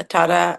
18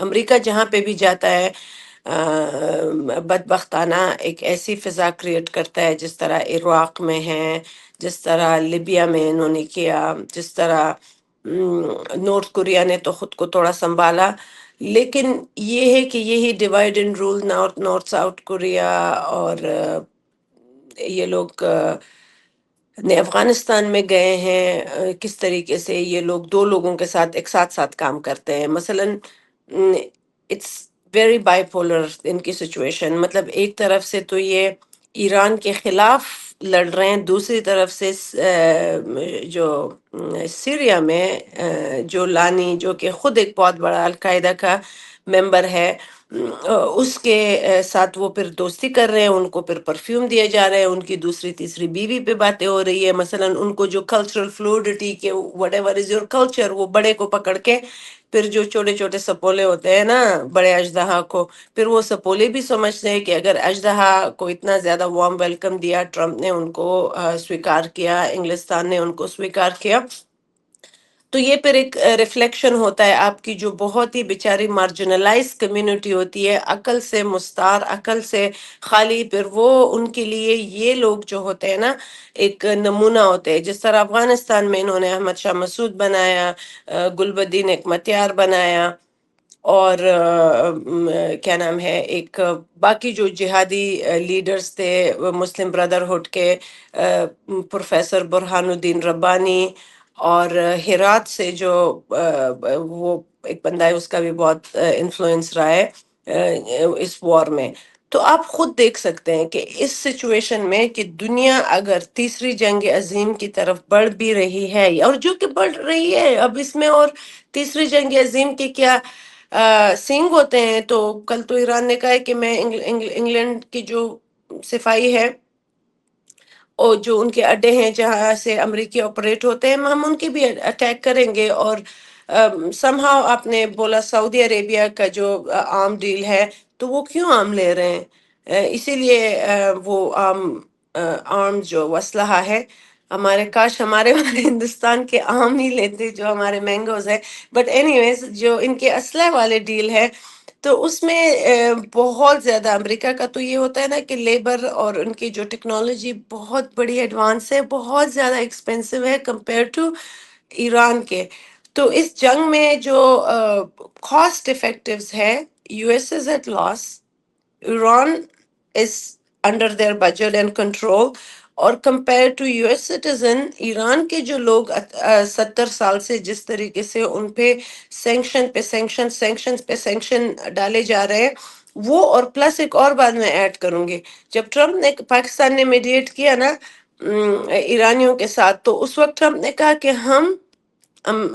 امریکہ جہاں پہ بھی جاتا ہے بدبختانہ ایک ایسی فضا کریٹ کرتا ہے، جس طرح عراق میں ہے، جس طرح لیبیا میں انہوں نے کیا، جس طرح نارتھ کوریا نے تو خود کو تھوڑا سنبھالا، لیکن یہ ہے کہ یہی divide and rule North South Korea اور یہ لوگ نے افغانستان میں گئے ہیں، کس طریقے سے یہ لوگ دو لوگوں کے ساتھ ایک ساتھ کام کرتے ہیں. مثلاً اٹس ویری بائی پولر ان کی سچویشن، مطلب ایک طرف سے تو یہ ایران کے خلاف لڑ رہے ہیں، دوسری طرف سے جو سیریا میں جو لانی جو کہ خود ایک بہت بڑا القاعدہ کا ممبر ہے، اس کے ساتھ وہ پھر دوستی کر رہے ہیں، ان کو پھر پرفیوم دیے جا رہے ہیں، ان کی دوسری تیسری بیوی پہ باتیں ہو رہی ہے. مثلا ان کو جو کلچرل فلوئڈٹی کے what ever is your culture, وہ بڑے کو پکڑ کے پھر جو چھوٹے چھوٹے سپولے ہوتے ہیں نا بڑے اژدہا کو، پھر وہ سپولے بھی سمجھتے ہیں کہ اگر اژدہا کو اتنا زیادہ وارم ویلکم دیا، ٹرمپ نے ان کو سویکار کیا، انگلستان نے ان کو سویکار کیا، تو یہ پھر ایک ریفلیکشن ہوتا ہے آپ کی جو بہت ہی بیچاری مارجنلائز کمیونٹی ہوتی ہے، عقل سے مستار، عقل سے خالی. پھر وہ ان کے لیے یہ لوگ جو ہوتے ہیں نا ایک نمونہ ہوتے ہیں. جس طرح افغانستان میں انہوں نے احمد شاہ مسعود بنایا، گلبدین ایک متیار بنایا، اور کیا نام ہے ایک باقی جو جہادی لیڈرز تھے مسلم بردرہڈ کے، پروفیسر برہان الدین ربانی، اور ہرات سے جو وہ ایک بندہ ہے، اس کا بھی بہت انفلوئنس رہا ہے اس وار میں. تو آپ خود دیکھ سکتے ہیں کہ اس سچویشن میں کہ دنیا اگر تیسری جنگ عظیم کی طرف بڑھ بھی رہی ہے، اور جو کہ بڑھ رہی ہے اب اس میں، اور تیسری جنگ عظیم کے کیا سینگ ہوتے ہیں. تو کل تو ایران نے کہا ہے کہ میں انگلینڈ کی جو صفائی ہے اور جو ان کے اڈے ہیں جہاں سے امریکی آپریٹ ہوتے ہیں، ہم ان کی بھی اٹیک کریں گے. اور سمہاؤ آپ نے بولا سعودی عربیہ کا جو عام ڈیل ہے، تو وہ کیوں عام لے رہے ہیں؟ اسی لیے وہ عام جو اسلحہ ہے، ہمارے کاش ہمارے والے ہندوستان کے عام ہی لیتے جو ہمارے مینگوز ہے. بٹ اینی ویز جو ان کے اسلحے والے ڈیل ہے، تو اس میں بہت زیادہ امریکہ کا تو یہ ہوتا ہے نا کہ لیبر اور ان کی جو ٹیکنالوجی بہت بڑی ایڈوانس ہے، بہت زیادہ ایکسپینسو ہے کمپیئر ٹو ایران کے. تو اس جنگ میں جو کاسٹ افیکٹوز ہے، U S is at loss, Iran is under their budget and control. اور compare to U S citizen, Iran کے جو لوگ 70 سال سے جس طریقے سے ان پہ سینکشن پہ سینکشن ڈالے جا رہے ہیں، وہ اور پلس ایک اور بات میں ایڈ کروں گی. جب ٹرمپ نے پاکستان نے میڈیٹ کیا نا ایرانیوں کے ساتھ، تو اس وقت ٹرمپ نے کہا کہ ہم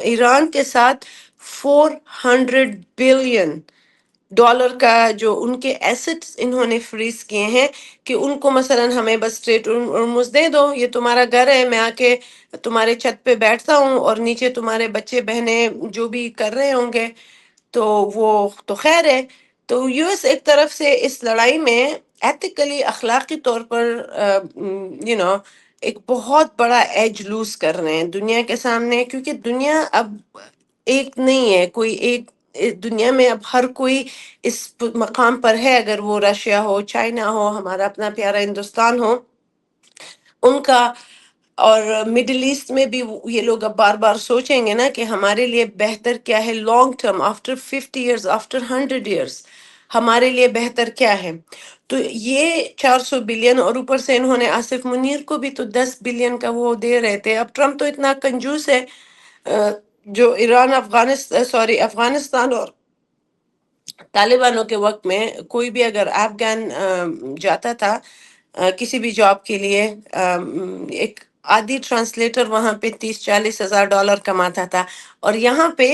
ایران کے ساتھ $400 بلین کا جو ان کے ایسٹس انہوں نے فریز کیے ہیں، کہ ان کو مثلا ہمیں بس ٹریڈ ارمز دے دو، یہ تمہارا گھر ہے، میں آ کے تمہارے چھت پہ بیٹھتا ہوں، اور نیچے تمہارے بچے بہنیں جو بھی کر رہے ہوں گے تو وہ تو خیر ہے. تو یو ایس ایک طرف سے اس لڑائی میں ایتھیکلی اخلاقی طور پر ایک بہت بڑا ایج لوز کر رہے ہیں دنیا کے سامنے، کیونکہ دنیا اب ایک نہیں ہے. کوئی ایک دنیا میں اب ہر کوئی اس مقام پر ہے، اگر وہ رشیا ہو، چائنا ہو، ہمارا اپنا پیارا ہندوستان ہو، ان کا. اور مڈل ایسٹ میں بھی یہ لوگ اب بار بار سوچیں گے نا کہ ہمارے لیے بہتر کیا ہے long term, after 50 years, after 100 years, ہمارے لیے بہتر کیا ہے. تو یہ 400 بلین، اور اوپر سے انہوں نے آصف منیر کو بھی تو 10 بلین کا وہ دے رہے تھے. اب ٹرمپ تو اتنا کنجوس ہے، جو ایران افغانستان اور طالبانوں کے وقت میں کوئی بھی اگر افغان جاتا تھا کسی بھی جاب کے لیے، ایک آدھی ٹرانسلیٹر وہاں پہ 30-40 ہزار ڈالر کماتا تھا. اور یہاں پہ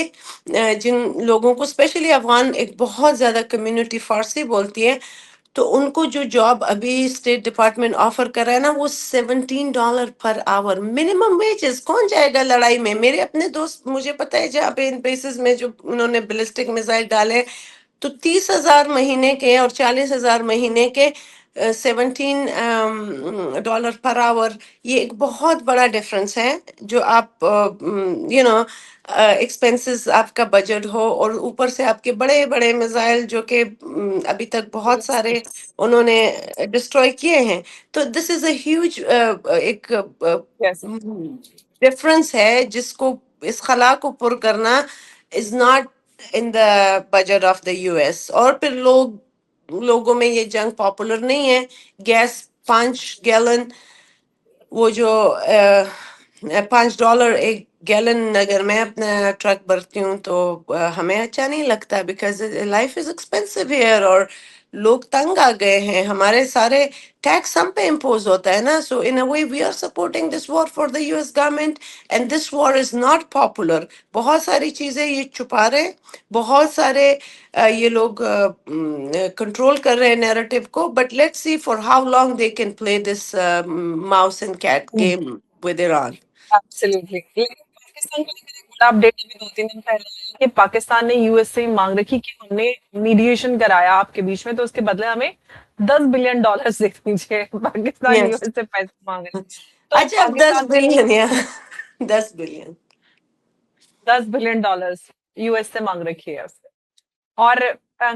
جن لوگوں کو اسپیشلی افغان ایک بہت زیادہ کمیونٹی فارسی بولتی ہے، تو ان کو جو جاب ابھی اسٹیٹ ڈپارٹمنٹ آفر کر رہا ہے نا، وہ $17 پر آور منیمم ویجز. کون جائے گا لڑائی میں؟ میرے اپنے دوست مجھے پتا ہے جہاں پہ ان پیسز میں جو انہوں نے بیلسٹک میزائل ڈالے، تو 30 ہزار مہینے کے اور 40 ہزار مہینے کے $17 پر آور، یہ ایک بہت بڑا ڈفرنس ہے. جو آپ ایکسپینسز آپ کا بجٹ ہو، اور اوپر سے آپ کے بڑے بڑے میزائل جو کہ ابھی تک بہت سارے انہوں نے ڈسٹروائے کیے ہیں. تو دس از اے ہیوج ایک Yes. ڈفرنس ہے، جس کو اس خلا کو پر کرنا is not in the budget of the U S. اور پھر لوگوں میں یہ جنگ پاپولر نہیں ہے. گیس 5 گیلن، وہ جو $5 ایک گیلن، اگر میں اپنا ٹرک بھرتی ہوں تو ہمیں اچھا نہیں لگتا، because life is expensive here, اور لوگ تنگ آ گئے ہیں. ہمارے سارے ٹیکس ہم پہ امپوز ہوتا ہے نا. So in a way we are supporting this war for the U S government, and this war is not popular. بہت ساری چیزیں یہ چھپا رہے ہیں، بہت سارے یہ لوگ کنٹرول کر رہے ہیں نیریٹو کو. But let see for how long they can play this mouse and cat game with Iran. Absolutely. لیکن پاکستان کو لے کر ایک بڑا اپڈیٹ ابھی 2 3 دن پہلے آیا کہ پاکستان نے یو ایس سے مانگ رکھی کہ ہم نے میڈیشن کرایا آپ کے بیچ میں، تو اس کے بدلے ہمیں $10 بلین دے دیجیے. Pakistan you yes. ایس سے پیسے مانگ رہے ہیں. تو اچھا، اب دس پاکستان بلین یا 10 بلین. $10 بلین یو ایس سے مانگ رکھی ہے اس سے. اور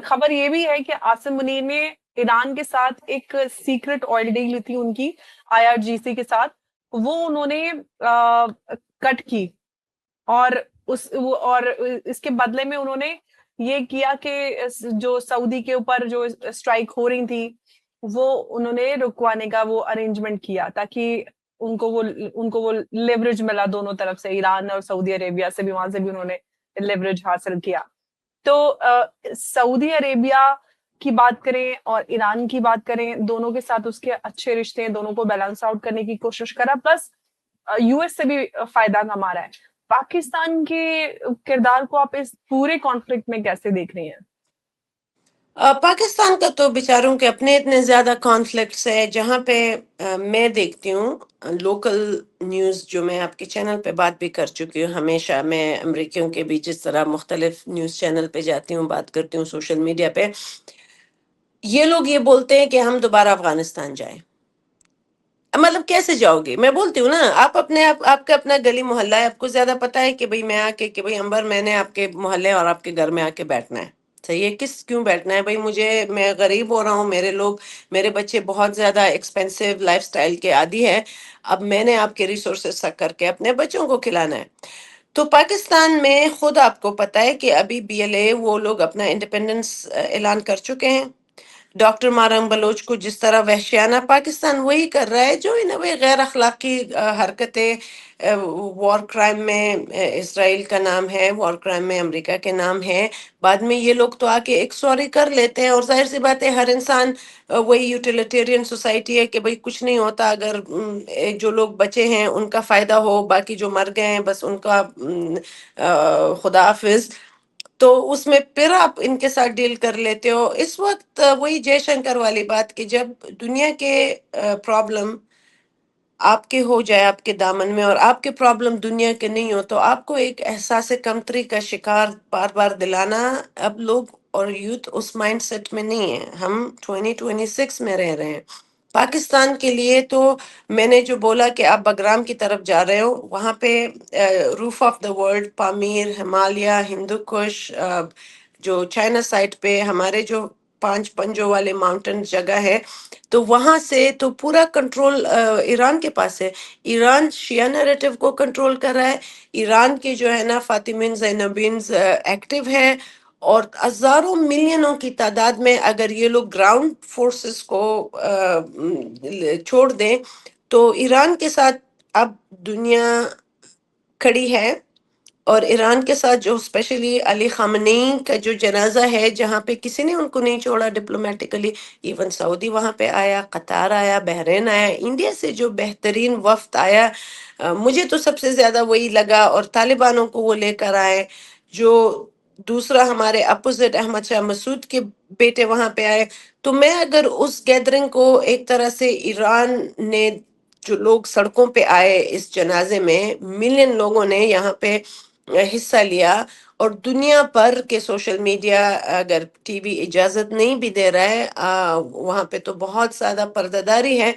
خبر یہ بھی ہے کہ عاصم منیر نے ایران کے ساتھ ایک سیکرٹ آئل ڈیل تھی ان کی IRGC کے ساتھ، وہ انہوں نے کٹ کی. اور اس کے بدلے میں انہوں نے یہ کیا کہ جو سعودی کے اوپر جو اسٹرائک ہو رہی تھی وہ انہوں نے رکوانے کا وہ ارینجمنٹ کیا، تاکہ ان کو وہ لیوریج ملا دونوں طرف سے، ایران اور سعودی عربیہ سے بھی، وہاں سے بھی انہوں نے لیوریج حاصل کیا. تو سعودی عربیہ کی بات کریں اور ایران کی بات کریں، دونوں کے ساتھ اس کے اچھے رشتے ہیں، دونوں کو بیلنس آؤٹ کرنے کی کوشش کرا، پلس یو ایس سے بھی فائدہ کما رہا ہے. پاکستان کے کردار کو آپ اس پورے کانفلکٹ میں کیسے دیکھ رہی ہیں؟ پاکستان کا تو بیچاروں کے اپنے اتنے زیادہ کانفلکٹس ہے. جہاں پہ میں دیکھتی ہوں لوکل نیوز، جو میں آپ کے چینل پہ بات بھی کر چکی ہوں ہمیشہ، میں امریکیوں کے بھی جس طرح مختلف نیوز چینل پہ جاتی ہوں، بات کرتی ہوں سوشل میڈیا پہ، یہ لوگ یہ بولتے ہیں کہ ہم دوبارہ افغانستان جائیں. مطلب کیسے جاؤ گے؟ میں بولتی ہوں نا، آپ کا اپنا گلی محلہ ہے، آپ کو زیادہ پتا ہے کہ بھئی میں آ کے کہ بھئی امبر میں نے آپ کے محلے اور آپ کے گھر میں آ کے بیٹھنا ہے. صحیح ہے، کیوں بیٹھنا ہے بھئی؟ میں غریب ہو رہا ہوں، میرے بچے بہت زیادہ ایکسپینسو لائف سٹائل کے عادی ہے، اب میں نے آپ کے ریسورسز سک کر کے اپنے بچوں کو کھلانا ہے. تو پاکستان میں خود آپ کو پتا ہے کہ ابھی BLA وہ لوگ اپنا انڈیپینڈنس اعلان کر چکے ہیں. ڈاکٹر مارم بلوچ کو جس طرح وحشیانہ پاکستان وہی کر رہا ہے، جو غیر اخلاقی حرکتیں، وار کرائم میں اسرائیل کا نام ہے، وار کرائم میں امریکہ کے نام ہے. بعد میں یہ لوگ تو آ کے ایک سوری کر لیتے ہیں، اور ظاہر سی بات ہے ہر انسان وہی یوٹیلیٹیرین سوسائٹی ہے کہ بھئی کچھ نہیں ہوتا، اگر جو لوگ بچے ہیں ان کا فائدہ ہو، باقی جو مر گئے ہیں بس ان کا خدا حافظ. تو اس میں پھر آپ ان کے ساتھ ڈیل کر لیتے ہو. اس وقت وہی جے شنکر والی بات کہ جب دنیا کے پرابلم آپ کے ہو جائے آپ کے دامن میں، اور آپ کے پرابلم دنیا کے نہیں ہو، تو آپ کو ایک احساس کمتری کا شکار بار بار دلانا، اب لوگ اور یوتھ اس مائنڈ سیٹ میں نہیں ہے. ہم 2026 میں رہ رہے ہیں. پاکستان کے لیے تو میں نے جو بولا کہ آپ بگرام کی طرف جا رہے ہو، وہاں پہ roof of the world, Pamir, Himalaya, Hindu Kush, جو چائنا سائٹ پہ ہمارے جو 5 پنجوں والے ماؤنٹین جگہ ہے، تو وہاں سے تو پورا کنٹرول ایران کے پاس ہے. ایران شیعہ نیریٹو کو کنٹرول کر رہا ہے. ایران کے جو ہے نا فاطمین زینبینز ایکٹیو ہے، اور ہزاروں ملینوں کی تعداد میں اگر یہ لوگ گراؤنڈ فورسز کو چھوڑ دیں تو ایران کے ساتھ اب دنیا کھڑی ہے. اور ایران کے ساتھ جو اسپیشلی علی خامنئی کا جو جنازہ ہے، جہاں پہ کسی نے ان کو نہیں چھوڑا ڈپلومیٹیکلی، ایون سعودی وہاں پہ آیا، قطار آیا، بحرین آیا، انڈیا سے جو بہترین وفد آیا، مجھے تو سب سے زیادہ وہی لگا. اور طالبانوں کو وہ لے کر آئے. جو دوسرا ہمارے اپوزٹ احمد شاہ مسعود کے بیٹے وہاں پہ آئے. تو میں اگر اس گیدرنگ کو ایک طرح سے ایران نے، جو لوگ سڑکوں پہ آئے اس جنازے میں، ملین لوگوں نے یہاں پہ حصہ لیا، اور دنیا بھر کے سوشل میڈیا اگر ٹی وی اجازت نہیں بھی دے رہا ہے وہاں پہ تو بہت زیادہ پردہ داری ہے.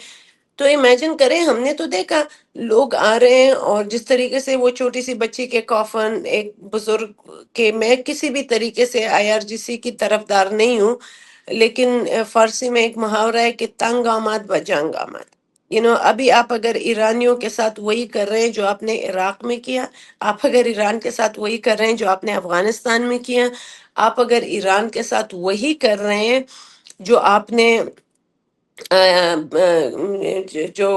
تو امیجن کریں، ہم نے تو دیکھا لوگ آ رہے ہیں اور جس طریقے سے وہ چھوٹی سی بچی کے کافن، ایک بزرگ کے، میں کسی بھی طریقے سے IRGC کی طرفدار نہیں ہوں، لیکن فارسی میں ایک محاورہ ہے کہ تنگ آماد بجنگ آماد. ابھی آپ اگر ایرانیوں کے ساتھ وہی کر رہے ہیں جو آپ نے عراق میں کیا، آپ اگر ایران کے ساتھ وہی کر رہے ہیں جو آپ نے افغانستان میں کیا، آپ اگر ایران کے ساتھ وہی کر رہے ہیں جو آپ نے جو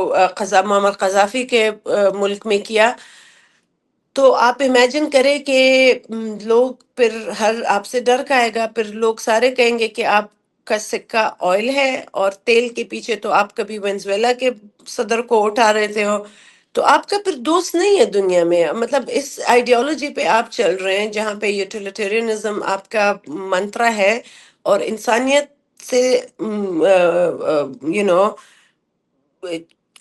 معمر قذافی کے ملک میں کیا، تو آپ امیجن کریں کہ لوگ پھر آپ سے ڈر کھائے گا، پھر لوگ سارے کہیں گے کہ آپ کا سکہ آئل ہے اور تیل کے پیچھے تو آپ کبھی وینزویلا کے صدر کو اٹھا رہے تھے ہو، تو آپ کا پھر دوست نہیں ہے دنیا میں. مطلب اس آئیڈیالوجی پہ آپ چل رہے ہیں جہاں پہ یوٹیلیٹیرینزم آپ کا منترا ہے، اور انسانیت سے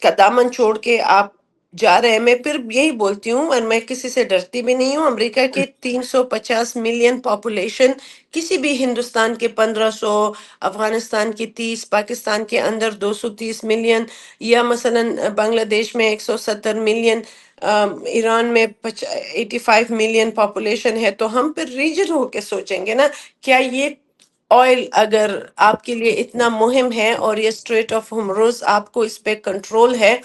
کا دامن چھوڑ کے آپ جا رہے ہیں. میں پھر یہی بولتی ہوں، اور میں کسی سے ڈرتی بھی نہیں ہوں. امریکہ کے 350 ملین پاپولیشن، کسی بھی ہندوستان کے 1500، افغانستان کی 30، پاکستان کے اندر 230 ملین، یا مثلا بنگلہ دیش میں 170 ملین، ایران میں 85 ملین پاپولیشن ہے. تو ہم پھر ریجن ہو کے سوچیں گے نا، کیا یہ آئل اگر آپ کے لیے اتنا مہم ہے اور یہ اسٹریٹ آف ہرمز آپ کو اس پہ کنٹرول ہے،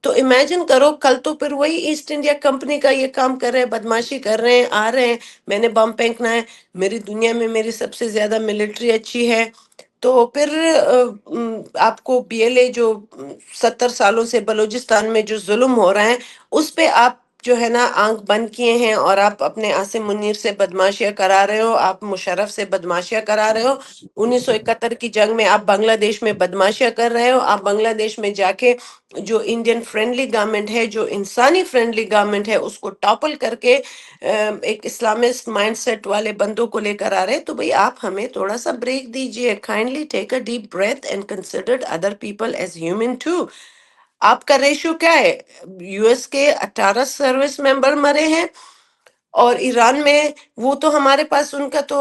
تو امیجن کرو کل تو پھر وہی ایسٹ انڈیا کمپنی کا یہ کام کر رہے ہیں، بدماشی کر رہے ہیں، آ رہے ہیں میں نے بم پھینکنا ہے، میری دنیا میں میری سب سے زیادہ ملٹری اچھی ہے. تو پھر آپ کو PLA جو 70 سالوں سے بلوچستان میں جو ظلم ہو رہا ہے اس پہ آپ جو ہے نا آنکھ بند کیے ہیں، اور آپ اپنے عاصم منیر سے بدماشیاں کرا رہے ہو، آپ مشرف سے بدماشیاں کرا رہے ہو. 1971 کی جنگ میں آپ بنگلہ دیش میں بدماشیاں کر رہے ہو. آپ بنگلہ دیش میں جا کے جو انڈین فرینڈلی گورنمنٹ ہے، جو انسانی فرینڈلی گورنمنٹ ہے، اس کو ٹاپل کر کے ایک اسلامسٹ مائنڈ سیٹ والے بندوں کو لے کر آ رہے. تو بھئی آپ ہمیں تھوڑا سا بریک دیجئے. Kindly take a deep breath and consider other people as human too. آپ کا ریشو کیا ہے؟ US کے 18 سروس ممبر مرے ہیں، اور ایران میں وہ تو ہمارے پاس ان کا تو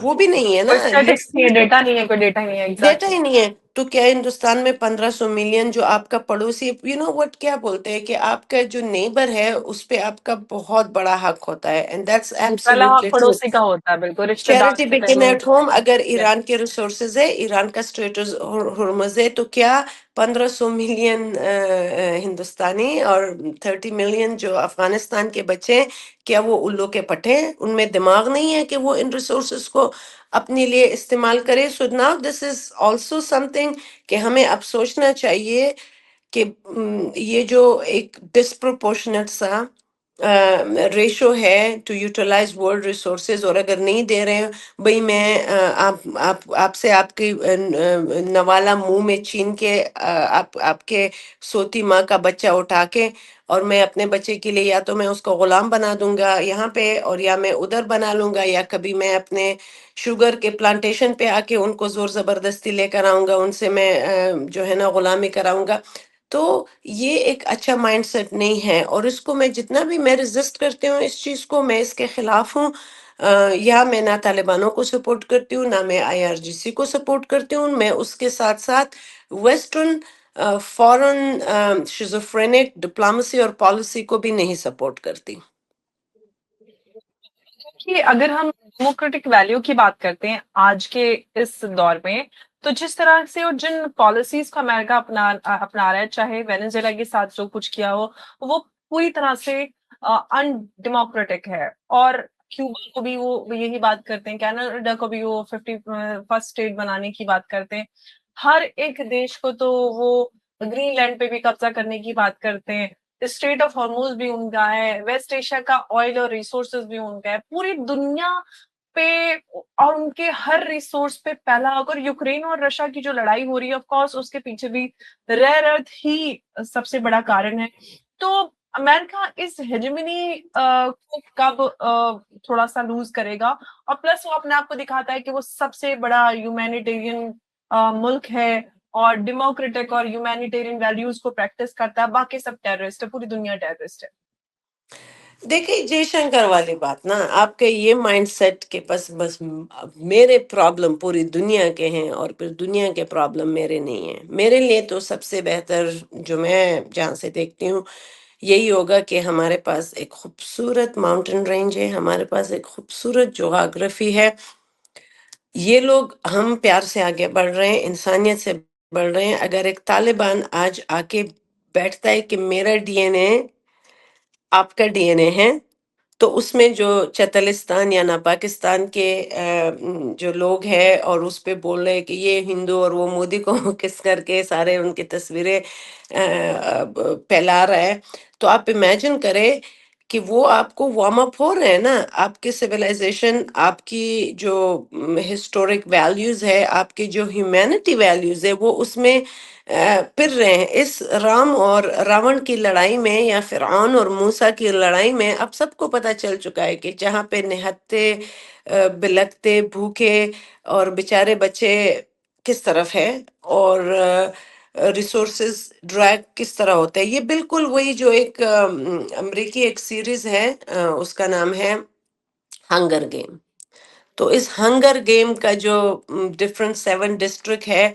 وہ بھی نہیں ہے نا، کوئی اسٹیٹکس نہیں ہے، ڈیٹا نہیں ہے، کوئی ڈیٹا نہیں ہے. Data exactly. ہی نہیں ہے. تو کیا ہندوستان میں 1500 ملین جو آپ کا پڑوسی، وٹ کیا بولتے ہیں کہ آپ کا جو نیبر ہے اس پہ آپ کا بہت بڑا حق ہوتا ہے. اینڈ دیٹس پہلا ایبسولوٹلی ٹرو. پڑوسی کا ہوتا ہے، بالکل رشتہ دار چیریٹی سے بگن پہلے. At home. اگر ایران کے ریسورسز ہے، ایران کا اسٹریٹس ہرمز ہے، تو کیا 1500 ملین ہندوستانی اور 30 ملین جو افغانستان کے بچے ہیں، کیا وہ الو کے پٹھے ہیں؟ ان میں دماغ نہیں ہے کہ وہ ان ریسورسز کو اپنے لیے استعمال کرے. So now this is also some thing کہ ہمیں اب سوچنا چاہیے کہ یہ جو ایک ڈسپروپورشنٹ سا ریشو ہے ٹو یوٹیلائز ورلڈ ریسورسز، اور اگر نہیں دے رہے ہیں بھئی، میں آپ سے آپ کی نوالا منہ میں چھین کے آپ کے سوتی ماں کا بچہ اٹھا کے، اور میں اپنے بچے کے لیے یا تو میں اس کو غلام بنا دوں گا یہاں پہ، اور یا میں ادھر بنا لوں گا، یا کبھی میں اپنے شوگر کے پلانٹیشن پہ آ کے ان کو زور زبردستی لے کر آؤں گا، ان سے میں جو ہے نا غلامی کراؤں گا. تو یہ ایک اچھا مائنڈ سیٹ نہیں ہے، اور اس کو میں جتنا بھی میں ریزسٹ کرتی ہوں اس چیز کو، میں اس کے خلاف ہوں. یا میں نہ طالبانوں کو سپورٹ کرتی ہوں، نہ میں IRGC کو سپورٹ کرتی ہوں. میں اس کے ساتھ ساتھ ویسٹرن فورن شیزوفرینک ڈپلومسی اور پالیسی کو بھی نہیں سپورٹ کرتی. کہ اگر ہم ڈیموکریٹک ویلیو کی بات کرتے ہیں آج کے اس دور میں، تو جس طرح سے اور جن پالیسیز کو امریکہ اپنا رہا ہے، چاہے وینیزویلا کے ساتھ جو کچھ کیا ہو، وہ پوری طرح سے ان ڈیموکریٹک ہے. اور کیوبا کو بھی وہ یہی بات کرتے ہیں، کینیڈا کو بھی وہ 51st اسٹیٹ بنانے کی بات کرتے ہیں. ہر ایک دیش کو تو وہ گرین لینڈ پہ بھی قبضہ کرنے کی بات کرتے ہیں. اسٹریٹ آف ہارموز بھی ان کا ہے، ویسٹ ایشیا کا آئل اور ریسورسز بھی ان کا ہے. پوری دنیا پہ اور ان کے ہر ریسورس پہ پہلا. اگر یوکرین اور رشیا کی جو لڑائی ہو رہی ہے، آف کورس اس کے پیچھے بھی ریئر ارتھ ہی سب سے بڑا کارن ہے. تو امریکہ اس ہیجمنی کو کب تھوڑا سا لوز کرے گا؟ اور پلس وہ اپنے آپ کو دکھاتا ہے کہ وہ سب سے بڑا ہیومینیٹیرین ملک ہے، اور ڈیموکریٹک اور ہیومینیٹیرین ویلیوز کو پریکٹس کرتا ہے. باقی سب ٹیررسٹ ہے، پوری دنیا ٹیررسٹ ہے. دیکھیے جے شنکر والی بات نا، آپ کے یہ مائنڈ سیٹ کے بس میرے پرابلم پوری دنیا کے ہیں اور پھر دنیا کے پرابلم میرے نہیں ہیں. میرے لیے تو سب سے بہتر جو میں جہاں سے دیکھتی ہوں یہی ہوگا کہ ہمارے پاس ایک خوبصورت ماؤنٹین رینج ہے، ہمارے پاس ایک خوبصورت جغرافی ہے. یہ لوگ ہم پیار سے آگے بڑھ رہے ہیں، انسانیت سے بڑھ رہے ہیں. اگر ایک طالبان آج آ کے بیٹھتا ہے کہ میرا ڈی این اے آپ کا ڈی این اے ہے، تو اس میں جو چتلستان یا نا پاکستان کے جو لوگ ہیں اور اس پہ بول رہے ہیں کہ یہ ہندو اور وہ مودی کو کس کر کے سارے ان کی تصویریں پھیلا رہا ہے، تو آپ امیجن کریں کہ وہ آپ کو وارم اپ ہو رہے ہیں نا. آپ کی سویلائزیشن، آپ کی جو ہسٹورک ویلیوز ہے، آپ کی جو ہیومینٹی ویلیوز ہے، وہ اس میں پھر رہے ہیں. اس رام اور راون کی لڑائی میں یا فرعون اور موسیٰ کی لڑائی میں اب سب کو پتہ چل چکا ہے کہ جہاں پہ نہتے بلکتے بھوکے اور بیچارے بچے کس طرف ہے، اور ریسورسز ڈریگ کس طرح ہوتا ہے. یہ بالکل وہی جو ایک امریکی ایک سیریز ہے، اس کا نام ہے ہنگر گیم. تو اس ہنگر گیم کا جو ڈفرنٹ 7 ڈسٹرکٹ ہے،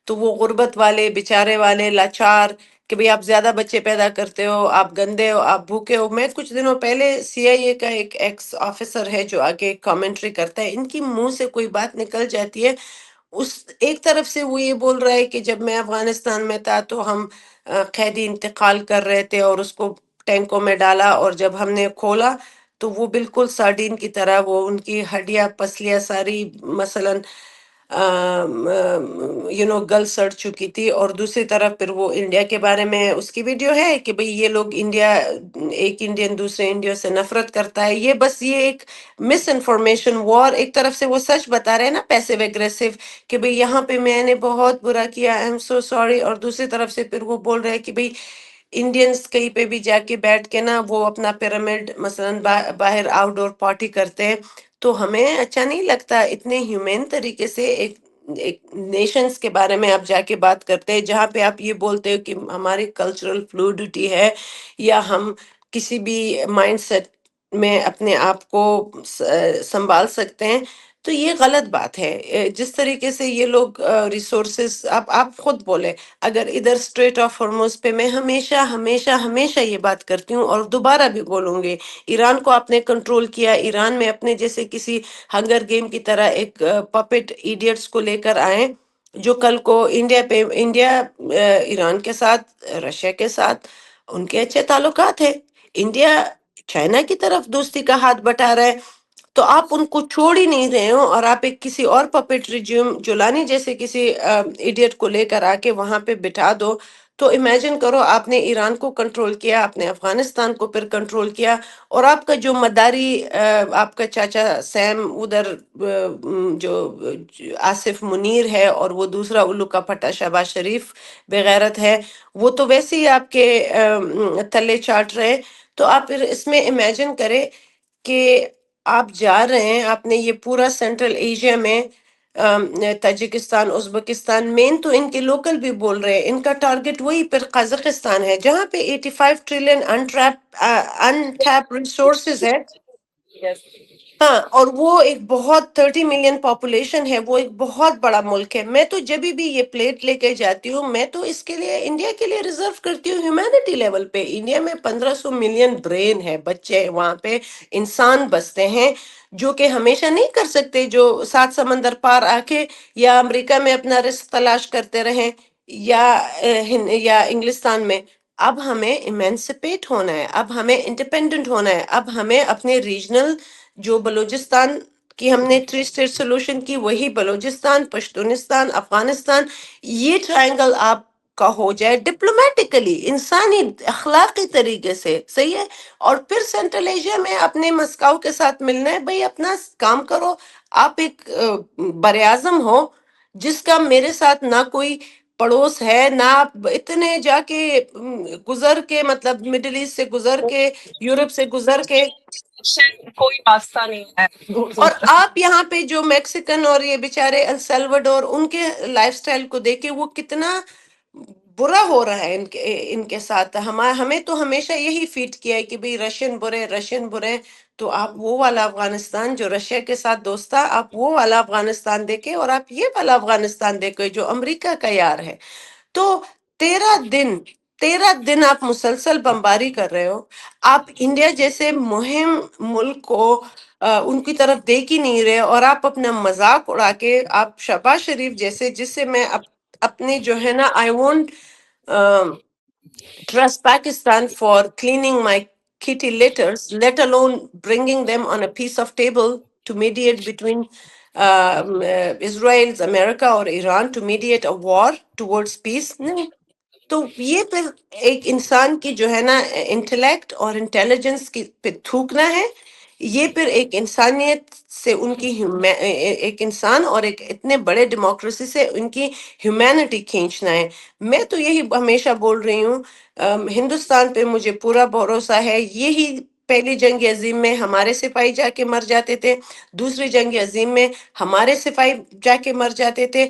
تو وہ غربت والے، بیچارے والے، لاچار، کہ بھئی آپ زیادہ بچے پیدا کرتے ہو، آپ گندے ہو، آپ بھوکے ہو. میں کچھ دنوں پہلے سی آئی اے کا ایک ایکس آفیسر ہے جو آگے کامنٹری کرتا ہے، ان کی منہ سے کوئی بات نکل جاتی ہے، اس ایک طرف سے وہ یہ بول رہا ہے کہ جب میں افغانستان میں تھا تو ہم قیدی انتقال کر رہے تھے اور اس کو ٹینکوں میں ڈالا، اور جب ہم نے کھولا تو وہ بالکل سارڈین کی طرح وہ ان کی ہڈیاں پسلیاں ساری مثلاً گل سڑ چکی تھی. اور دوسری طرف پھر وہ انڈیا کے بارے میں اس کی ویڈیو ہے کہ بھئی یہ لوگ انڈیا، ایک انڈین دوسرے انڈیا سے نفرت کرتا ہے. یہ بس یہ ایک مس انفارمیشن وار. ایک طرف سے وہ سچ بتا رہے ہیں نا، پیسیو اگریسو، کہ بھئی یہاں پہ میں نے بہت برا کیا، آئی ایم سو سوری. اور دوسری طرف سے پھر وہ بول رہے ہیں کہ بھئی انڈینز کہیں پہ بھی جا کے بیٹھ کے نا وہ اپنا پیرامڈ مثلاً باہر آؤٹ ڈور پارٹی کرتے ہیں. تو ہمیں اچھا نہیں لگتا اتنے ہیومین طریقے سے ایک نیشنز کے بارے میں آپ جا کے بات کرتے ہیں، جہاں پہ آپ یہ بولتے ہو کہ ہماری کلچرل فلوئڈٹی ہے، یا ہم کسی بھی مائنڈ سیٹ میں اپنے آپ کو سنبھال سکتے ہیں. تو یہ غلط بات ہے. جس طریقے سے یہ لوگ ریسورسز، آپ خود بولے، اگر ادھر اسٹریٹ آف ہارموز پہ میں ہمیشہ ہمیشہ ہمیشہ یہ بات کرتی ہوں اور دوبارہ بھی بولوں گی، ایران کو آپ نے کنٹرول کیا. ایران میں اپنے جیسے کسی ہنگر گیم کی طرح ایک پپٹ ایڈیٹس کو لے کر آئے، جو کل کو انڈیا ایران کے ساتھ، رشیا کے ساتھ ان کے اچھے تعلقات ہیں. انڈیا چائنا کی طرف دوستی کا ہاتھ بٹا رہا ہے، تو آپ ان کو چھوڑ ہی نہیں رہے ہو، اور آپ ایک کسی اور پپٹ ریجیوم جولانی جیسے کسی ایڈیٹ کو لے کر آ کے وہاں پہ بٹھا دو. تو امیجن کرو، آپ نے ایران کو کنٹرول کیا، آپ نے افغانستان کو پھر کنٹرول کیا، اور آپ کا جو مداری آپ کا چاچا سیم ادھر جو آصف منیر ہے، اور وہ دوسرا الو کا پھٹا شہباز شریف بغیرت ہے، وہ تو ویسے ہی آپ کے تلے چاٹ رہے. تو آپ پھر اس میں امیجن کریں کہ آپ جا رہے ہیں، آپ نے یہ پورا سینٹرل ایشیا میں تاجکستان، ازبکستان، مین تو ان کے لوکل بھی بول رہے ہیں، ان کا ٹارگٹ وہی پھر قازقستان ہے، جہاں پہ 85 ٹریلین انٹیپ ریسورسز ہے. Yes. ہاں، اور وہ ایک بہت 30 ملین پاپولیشن ہے، وہ ایک بہت بڑا ملک ہے. میں تو جب بھی یہ پلیٹ لے کے جاتی ہوں، میں تو اس کے لیے انڈیا کے لیے ریزرو کرتی ہوں ہیومینٹی لیول پہ. انڈیا میں 1500 ملین برین ہے، بچے وہاں پہ انسان بستے ہیں، جو کہ ہمیشہ نہیں کر سکتے، جو 7 سمندر پار آ کے یا امریکہ میں اپنا رزق تلاش کرتے رہیں، یا انگلستان میں. اب ہمیں ایمینسپیٹ ہونا ہے، اب ہمیں انڈیپینڈنٹ ہونا ہے، اب ہمیں اپنے ریجنل جو بلوچستان کی ہم نے 3 اسٹیٹ سولوشن کی، وہی بلوچستان، پشتونستان، افغانستان، یہ ٹرائنگل آپ کا ہو جائے ڈپلومیٹکلی، انسانی اخلاقی طریقے سے، صحیح ہے. اور پھر سینٹرل ایشیا میں اپنے مسکاؤ کے ساتھ ملنا ہے. بھئی اپنا کام کرو. آپ ایک بر اعظم ہو جس کا میرے ساتھ نہ کوئی پڑوس ہے، نہ آپ اتنے جا کے گزر کے، مطلب مڈل ایسٹ سے گزر کے، یورپ سے گزر کے، کوئی واسطہ نہیں ہے. اور آپ یہاں پہ جو میکسیکن اور یہ بیچارے السلوڈور، ان کے لائف سٹائل کو دیکھے وہ کتنا برا ہو رہا ہے ان کے ساتھ. ہمیں تو ہمیشہ یہی فیڈ کیا ہے کہ بھئی رشین برے، رشین برے. تو آپ وہ والا افغانستان جو رشیا کے ساتھ دوست تھا، آپ وہ والا افغانستان دیکھیں، اور آپ یہ والا افغانستان دیکھیں جو امریکہ کا یار ہے. تو 13 دن 13 دن آپ مسلسل بمباری کر رہے ہو. آپ انڈیا جیسے مہم ملک کو ان کی طرف دیکھ ہی نہیں رہے، اور آپ اپنا مذاق اڑا کے آپ شہباز شریف جیسے، جس سے میں اپنے جو ہے نا I won't trust Pakistan for cleaning my kitty litters, let alone bringing them on a piece of table to mediate between Israel's America or Iran to mediate a war towards peace. نہیں. تو یہ پھر ایک انسان کی جو ہے نا انٹلیکٹ اور انٹیلیجنس کی پہ تھوکنا ہے. یہ پھر ایک انسانیت سے ان کی ایک انسان اور ایک اتنے بڑے ڈیموکریسی سے ان کی ہیومینٹی کھینچنا ہے. میں تو یہی ہمیشہ بول رہی ہوں، ہندوستان پہ مجھے پورا بھروسہ ہے. یہی پہلی جنگ عظیم میں ہمارے سپاہی جا کے مر جاتے تھے، دوسری جنگ عظیم میں ہمارے سپاہی جا کے مر جاتے تھے.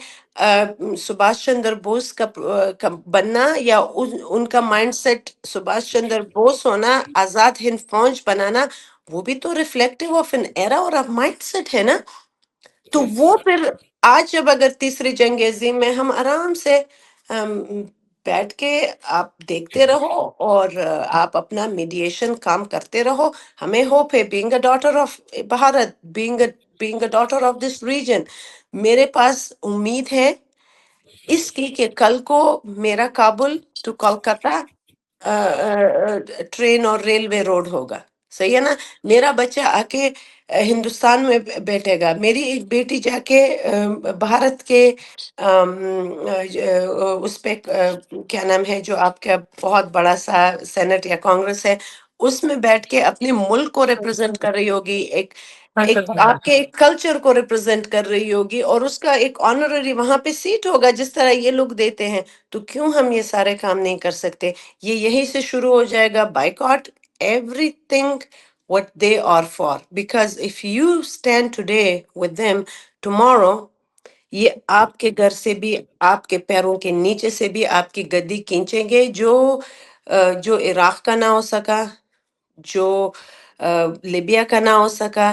سبھاش چندر بوس کا بننا یا ان کا مائنڈ سیٹ سبھاش چندر بوس ہونا، آزاد ہند فوج بنانا، وہ بھی تو ریفلیکٹیو آف این ایرا اور آف مائنڈ سیٹ ہے نا. تو وہ پھر آج جب اگر تیسری جنگ عظیم میں ہم آرام سے بیٹھ کے آپ دیکھتے رہو اور آپ اپنا میڈیشن کام کرتے رہو. ہمیں ہوپ ہے، being a daughter of Bharat, being a daughter of this region, میرے پاس امید ہے اس کی کہ کل کو میرا کابل ٹو کولکتہ ٹرین اور ریلوے روڈ ہوگا. صحیح ہے نا. میرا بچہ آ کے ہندوستان میں بیٹھے گا، میری ایک بیٹی جا کے بھارت کے اس پہ کیا نام ہے جو آپ کا بہت بڑا سا سینٹ یا کانگریس ہے، اس میں بیٹھ کے اپنے ملک کو ریپرزینٹ کر رہی ہوگی، ایک آپ کے ایک کلچر کو ریپرزینٹ کر رہی ہوگی، اور اس کا ایک آنرری وہاں پہ سیٹ ہوگا جس طرح یہ لوگ دیتے ہیں. تو کیوں ہم یہ سارے کام نہیں کر سکتے؟ یہ یہیں سے شروع ہو جائے گا. Boycott everything what they are for, because if you stand today with them, tomorrow یہ آپ کے گھر سے بھی، آپ کے پیروں کے نیچے سے بھی آپ کی گدی کھینچیں گے. جو عراق کا نہ ہو سکا، جو لیبیا کا نہ ہو سکا،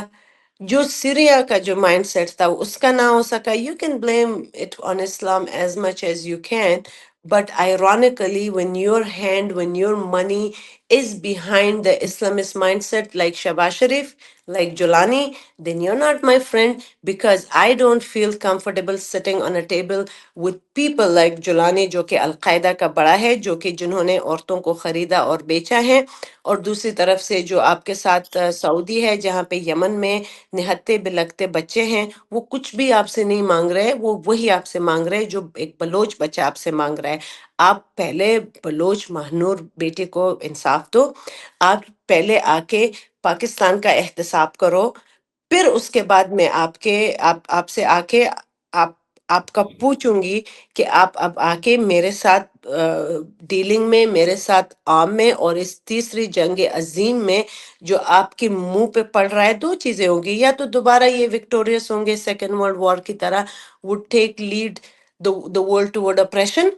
جو سیریا کا جو مائنڈ سیٹ تھا اس کا نہ ہو سکا. You can blame it on Islam as much as you can, but ironically when your money is behind the Islamist mindset like Shahbaz Sharif, like Jolani, then you're not my friend, because I don't feel comfortable sitting on a table with people like Jolani جو کہ القاعدہ کا بڑا ہے، جو کہ جنہوں نے عورتوں کو خریدا اور بیچا ہے، اور دوسری طرف سے جو آپ کے ساتھ سعودی ہے جہاں پہ یمن میں نہتے بلکتے بچے ہیں، وہ کچھ بھی آپ سے نہیں مانگ رہے، وہ وہی آپ سے مانگ رہے جو ایک بلوچ بچہ آپ سے مانگ رہا ہے. آپ پہلے بلوچ مہنور بیٹے کو انصاف دو. آپ پہلے آ کے پاکستان کا احتساب کرو، پھر اس کے بعد میں آپ سے آ کے آپ آپ کا پوچھوں گی کہ آپ اب آ کے میرے ساتھ ڈیلنگ میں، میرے ساتھ عام میں، اور اس تیسری جنگ عظیم میں جو آپ کے منہ پہ پڑ رہا ہے. دو چیزیں ہوں گی، یا تو دوبارہ یہ وکٹوریس ہوں گے سیکنڈ ورلڈ وار کی طرح، would take lead the world toward oppression،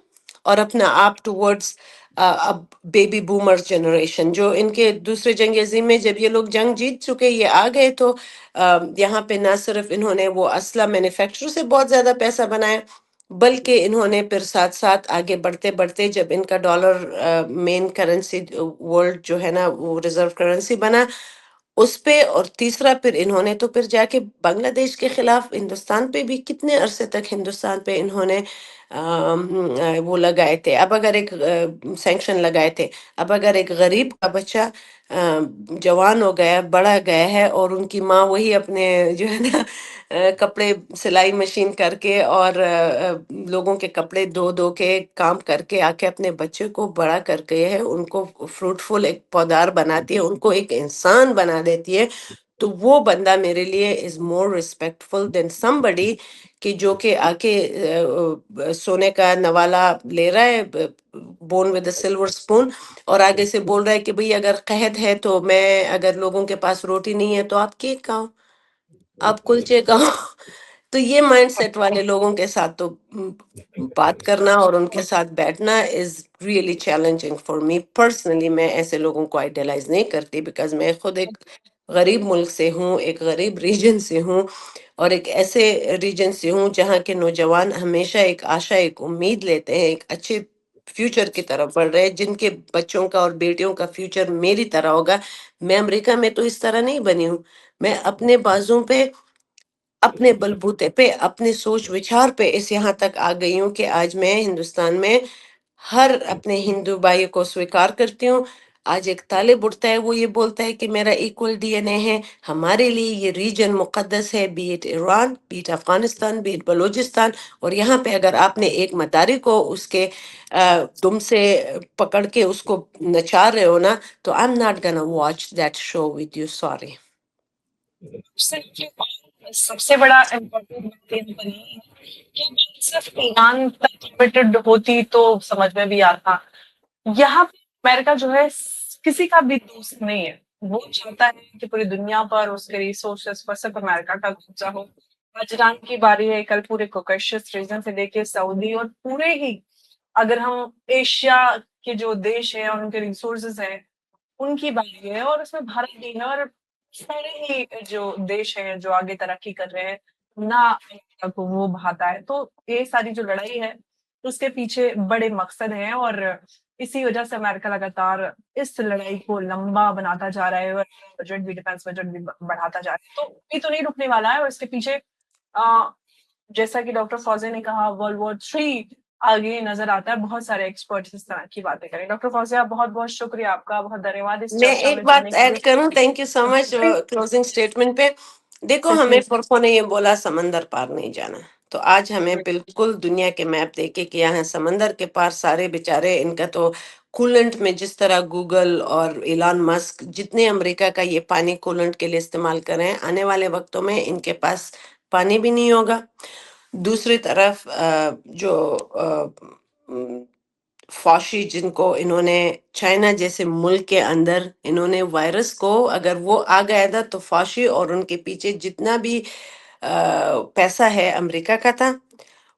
اور اپنا آپ ٹورڈز اب بیبی بومر جنریشن، جو ان کے دوسرے جنگ عظیم میں جب یہ لوگ جنگ جیت چکے، یہ آ گئے، تو یہاں پہ نہ صرف انہوں نے وہ اسلحہ مینوفیکچر سے بہت زیادہ پیسہ بنایا، بلکہ انہوں نے پھر ساتھ ساتھ آگے بڑھتے بڑھتے جب ان کا ڈالر مین کرنسی ورلڈ جو ہے نا وہ ریزرو کرنسی بنا اس پہ، اور تیسرا پھر انہوں نے تو پھر جا کے بنگلہ دیش کے خلاف ہندوستان پہ بھی کتنے عرصے تک ہندوستان پہ انہوں نے وہ لگائے تھے. اب اگر ایک سینکشن لگائے تھے، اب اگر ایک غریب کا بچہ جوان ہو گیا، بڑا گیا ہے، اور ان کی ماں وہی اپنے جو ہے نا کپڑے سلائی مشین کر کے اور لوگوں کے کپڑے دھو دھو کے کام کر کے آ کے اپنے بچے کو بڑا کر کے ہے، ان کو فروٹفل ایک پودار بناتی ہے، ان کو ایک انسان بنا دیتی ہے. تو وہ بندہ میرے لیے از مور ریسپیکٹفل دین somebody کہ جو کہ آ کے سونے کا نوالا لے رہا ہے، bone with a silver spoon, اور آگے سے بول رہا ہے کہ بھئی اگر قحط ہے تو میں، اگر لوگوں کے پاس روٹی نہیں ہے تو آپ کیک کھاؤ، آپ کلچے کھاؤ. تو یہ مائنڈ سیٹ والے لوگوں کے ساتھ تو بات کرنا اور ان کے ساتھ بیٹھنا is really challenging for me personally. میں ایسے لوگوں کو آئیڈیلائز نہیں کرتی بیکاز میں خود ایک غریب ملک سے ہوں، ایک غریب ریجن سے ہوں، اور ایک ایسے ریجن سے ہوں جہاں کے نوجوان ہمیشہ ایک آشا، ایک امید لیتے ہیں، ایک اچھے فیوچر کی طرف بڑھ رہے ہیں، جن کے بچوں کا اور بیٹیوں کا فیوچر میری طرح ہوگا. میں امریکہ میں تو اس طرح نہیں بنی ہوں. میں اپنے بازوں پہ، اپنے بلبوتے پہ، اپنے سوچ وچار پہ اس یہاں تک آ گئی ہوں کہ آج میں ہندوستان میں ہر اپنے ہندو بھائی کو سویکار کرتی ہوں. آج ایک طالب اٹھتا ہے، وہ یہ بولتا ہے کہ میرا ایکول ڈی این اے ہے. ہمارے لیے یہ ریجن مقدس ہے، be it Iran, be it Afghanistan, be it Balochistan. اور یہاں پہ اگر آپ نے ایک مداری کو اس کے دم سے پکڑ کے اس کو نچار رہے ہو نا، تو I am not gonna watch that show with you, sorry. سب سے بڑا امپورٹنٹ بات یہ پر یہ ہے کہ بات صرف ایران تک لمیٹڈ ہوتی تو سمجھ میں بھی آتا. یہاں پہ امریکہ جو ہے کسی کا بھی دوست نہیں ہے. وہ چاہتا ہے کہ پوری دنیا پر اس کے ریسورسز پر صرف امریکہ کا قبضہ ہو. آج ایران کی باری ہے، کل پورے کوکیشس ریجن سے لے کے سعودی اور پورے ہی اگر ہم ایشیا کے جو دیش ہیں اور ان کے ریسورسز ہیں ان کی باری ہے، اور اس میں بھارت بھی ہے، اور سارے ہی جو دیش ہیں جو آگے ترقی کر رہے ہیں نہ امریکہ کو وہ بھاتا ہے. تو یہ ساری جو لڑائی ہے اس کے پیچھے بڑے مقصد ہیں، اور اسی وجہ سے امریکہ لگاتار اس لڑائی کو لمبا بناتا جا رہا ہے اور بجٹ بھی، ڈیفنس بجٹ بھی بڑھاتا جا رہا ہے. تو یہ تو نہیں رکنے والا ہے، اور اس کے پیچھے جیسا کہ ڈاکٹر فوزیہ نے کہا ورلڈ وار 3 آگے نظر آتا ہے. بہت سارے ایکسپرٹس اس طرح کی باتیں کریں. ڈاکٹر فوزیہ بہت بہت شکریہ آپ کا، بہت دھنیہ واد اس میں چرچا ایک میں جڑنے بات کے ایڈ کروں، تھینک یو سو مچ لیے. کلوزنگ اسٹیٹمنٹ پہ. دیکھو ہمیں پرخوں نے یہ بولا سمندر پار نہیں جانا، تو آج ہمیں بالکل دنیا کے میپ دیکھے کہ یہاں سمندر کے پار سارے بیچارے، ان کا تو کولنٹ میں جس طرح گوگل اور ایلان مسک جتنے امریکہ کا یہ پانی کولنٹ کے لیے استعمال کریں، آنے والے وقتوں میں ان کے پاس پانی بھی نہیں ہوگا. دوسری طرف جو فوشی جن کو انہوں نے چائنا جیسے ملک کے اندر انہوں نے وائرس کو، اگر وہ آ گیا تھا تو فوشی اور ان کے پیچھے جتنا بھی پیسہ ہے امریکہ کا تھا.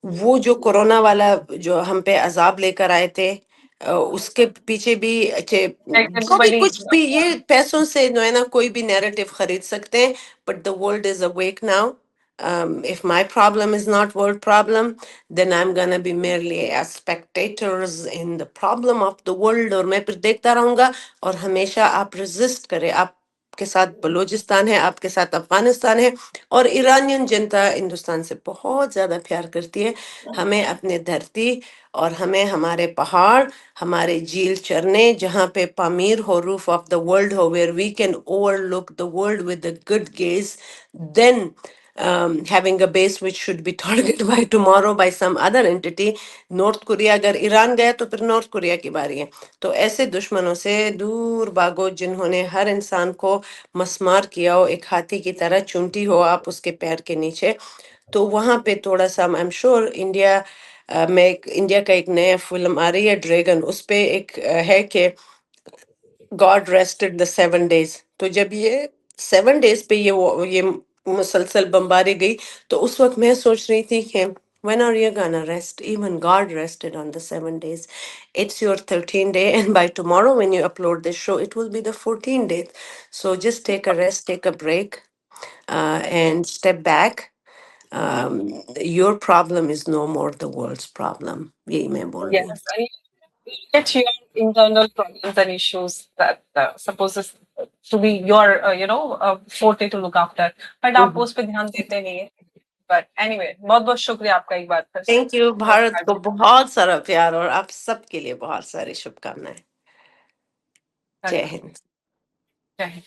وہ جو کورونا والا جو ہم پہ عذاب لے کر آئے تھے، اس کے پیچھے بھی جو بھی کچھ بھی، یہ پیسوں سے جو ہے نا کوئی بھی نیریٹو خرید سکتے ہیں. But the world is awake now. If my problem is not world problem, then I'm gonna be merely a spectators in the problem of the world. اور میں پھر دیکھتا رہوں گا. اور ہمیشہ آپ ریزسٹ کریں. آپ کے ساتھ بلوچستان ہے، آپ کے ساتھ افغانستان ہے، اور ایرانین جنتا ہندوستان سے بہت زیادہ پیار کرتی ہے. ہمیں اپنے دھرتی اور ہمیں ہمارے پہاڑ، ہمارے جھیل چرنے جہاں پہ پامیر ہو، روف آف دا ورلڈ ہو، where we can overlook the world with a good gaze. Then having a base which should be targeted by tomorrow by some other entity. North Korea اگر ایران گیا تو پھر north Korea کی باری ہے. تو ایسے دشمنوں سے دور بھاگو جنہوں نے ہر انسان کو مسمار کیا ہو، ایک ہاتھی کی طرح چونٹی ہو آپ اس کے پیر کے نیچے. تو وہاں پہ تھوڑا سا آئی ایم شیور انڈیا میں انڈیا کا ایک نیا فلم آ رہی ہے ڈریگن، اس پہ ایک ہے کہ گاڈ ریسٹڈ دا 7 days. تو جب یہ 7 days پہ یہ مسلسل بمباری گئی، تو اس وقت میں سوچ رہی تھی کہ when are you gonna rest? Even God rested on the 7 days. It's your 13th day, and by tomorrow when you upload this show, it will be the 14th day. So just take a rest, take a break, and step back. Your problem is no more the world's problem. یہی میں بول رہی ہوں. Yes, and get your internal problems and issues that supposes to be your, forte to look after. But آپ اس پہ دھیان دیتے نہیں ہیں. But anyway, بہت بہت شکریہ آپ کا ایک بار پھر سے. Thank you. بھارت کو بہت سارا پیار اور آپ سب کے لیے بہت ساری شبھ کامنائیں. جے ہند. جے ہند.